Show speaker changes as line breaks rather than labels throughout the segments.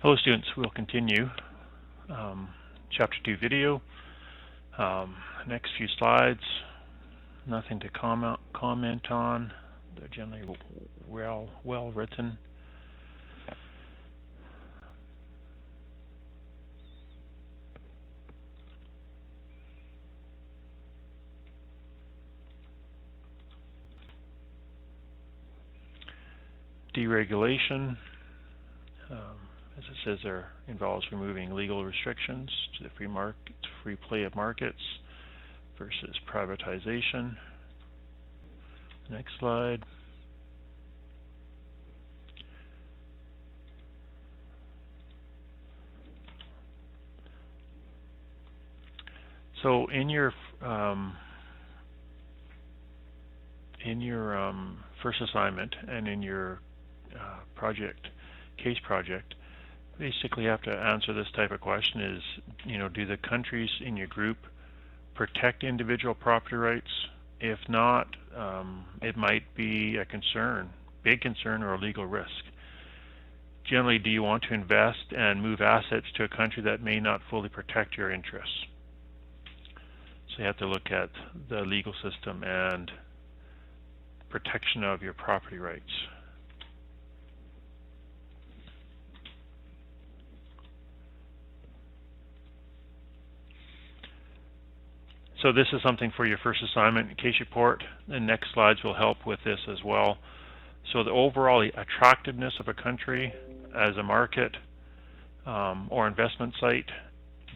Hello students, we'll continue Chapter 2 video. Next few slides, nothing to comment on. They're generally well written. Deregulation, as it says there, involves removing legal restrictions to the free play of markets versus privatization. Next slide. So in your first assignment and in your case project, basically you have to answer this type of question is, do the countries in your group protect individual property rights? If not, it might be a concern, big concern, or a legal risk. Generally, do you want to invest and move assets to a country that may not fully protect your interests? So you have to look at the legal system and protection of your property rights. So this is something for your first assignment case report. The next slides will help with this as well. So the overall attractiveness of a country as a market or investment site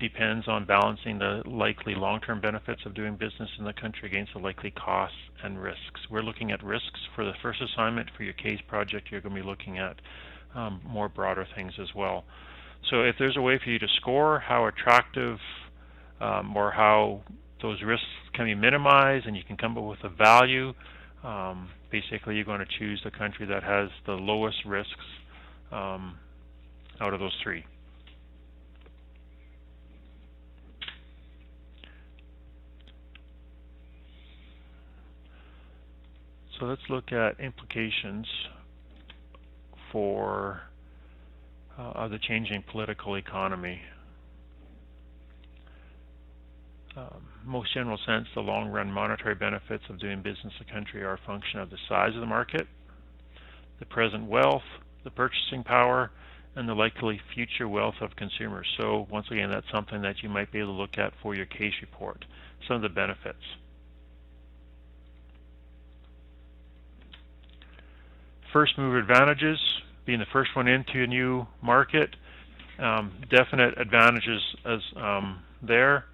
depends on balancing the likely long-term benefits of doing business in the country against the likely costs and risks. We're looking at risks for the first assignment. For your case project, you're going to be looking at more broader things as well. So if there's a way for you to score how attractive or how those risks can be minimized and you can come up with a value, basically you're going to choose the country that has the lowest risks out of those three. So let's look at implications for the changing political economy. Most general sense, the long-run monetary benefits of doing business in the country are a function of the size of the market, the present wealth, the purchasing power, and the likely future wealth of consumers. So once again, that's something that you might be able to look at for your case report, some of the benefits. First mover advantages, being the first one into a new market, definite advantages as there.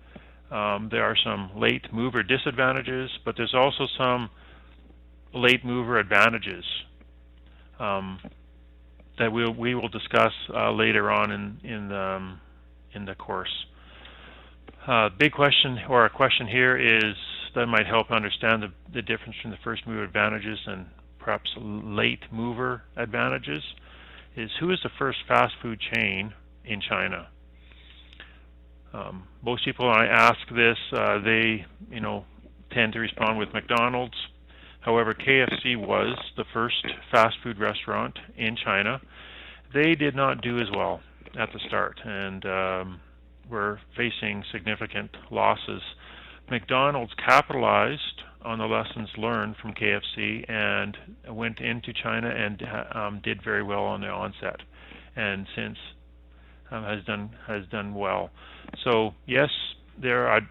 There are some late mover disadvantages, but there's also some late mover advantages that we will discuss later on in the course. Big question, or a question here, is that might help understand the difference between the first mover advantages and perhaps late mover advantages, is who is the first fast food chain in China? Most people, when I ask this, they tend to respond with McDonald's. However, KFC was the first fast food restaurant in China. They did not do as well at the start and were facing significant losses. McDonald's capitalized on the lessons learned from KFC and went into China and did very well on the onset, and since has done well. So yes, there are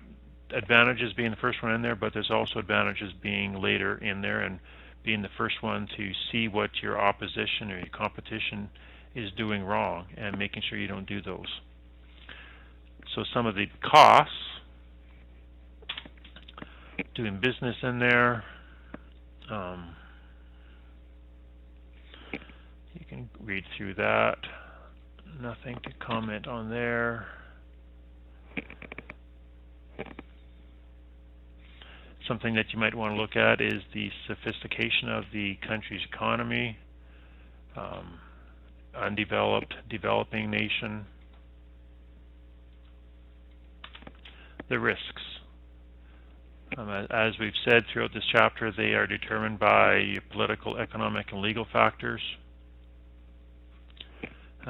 advantages being the first one in there, but there's also advantages being later in there and being the first one to see what your opposition or your competition is doing wrong and making sure you don't do those. So some of the costs doing business in there, you can read through that. Nothing to comment on there. Something that you might want to look at is the sophistication of the country's economy, undeveloped, developing nation, the risks. As we've said throughout this chapter, they are determined by political, economic, and legal factors.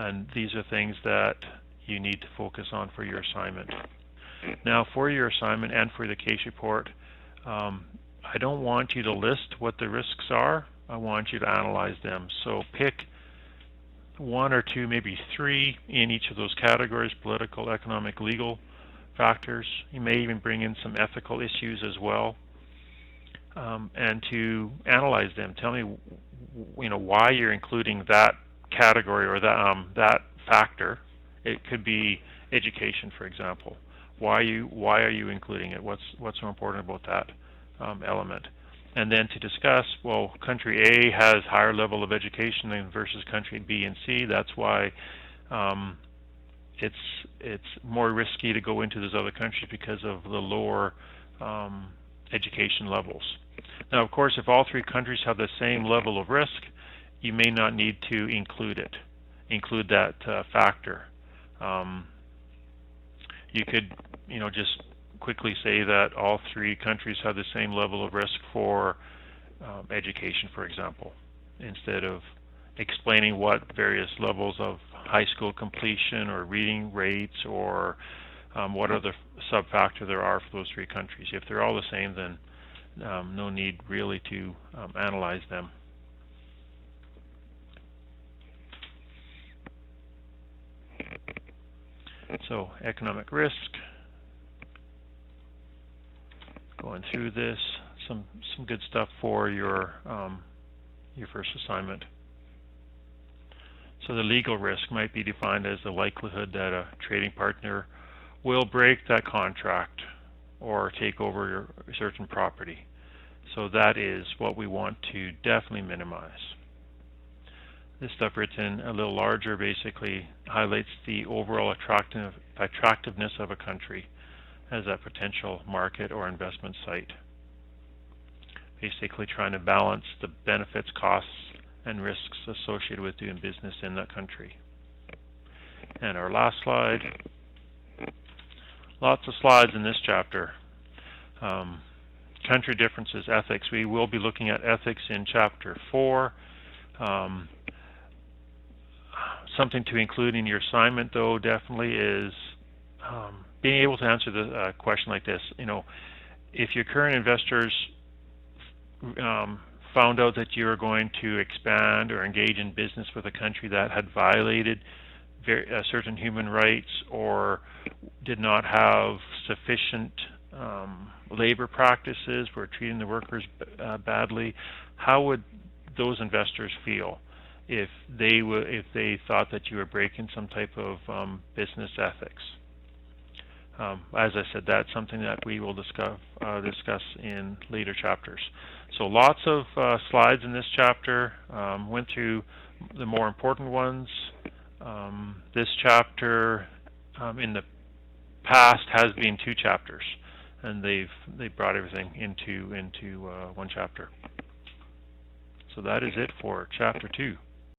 And these are things that you need to focus on for your assignment. Now, for your assignment and for the case report, I don't want you to list what the risks are. I want you to analyze them. So pick one or two, maybe three in each of those categories: political, economic, legal factors. You may even bring in some ethical issues as well, and to analyze them. Tell me, why you're including that category or that factor. It could be education, for example. Why are you including it? What's so important about that element? And then to discuss, well, country A has higher level of education than versus country B and C. That's why it's more risky to go into those other countries because of the lower education levels. Now, of course, if all three countries have the same level of risk, you may not need to include that factor. You could, just quickly say that all three countries have the same level of risk for education, for example, instead of explaining what various levels of high school completion or reading rates or what other sub-factor there are for those three countries. If they're all the same, then no need really to analyze them. So economic risk, going through this, some good stuff for your first assignment. So the legal risk might be defined as the likelihood that a trading partner will break that contract or take over your certain property. So that is what we want to definitely minimize. This stuff written a little larger basically highlights the overall attractiveness of a country as a potential market or investment site. Basically trying to balance the benefits, costs, and risks associated with doing business in that country. And our last slide. Lots of slides in this chapter. Country differences, ethics. We will be looking at ethics in chapter 4. Something to include in your assignment, though, definitely is being able to answer the question like this. If your current investors found out that you were going to expand or engage in business with a country that had violated certain human rights or did not have sufficient labor practices, were treating the workers badly, how would those investors feel if they thought that you were breaking some type of business ethics? As I said, that's something that we will discuss in later chapters. So lots of slides in this chapter. Went through the more important ones. This chapter in the past has been 2 chapters, and they've brought everything into one chapter. So that is it for chapter 2.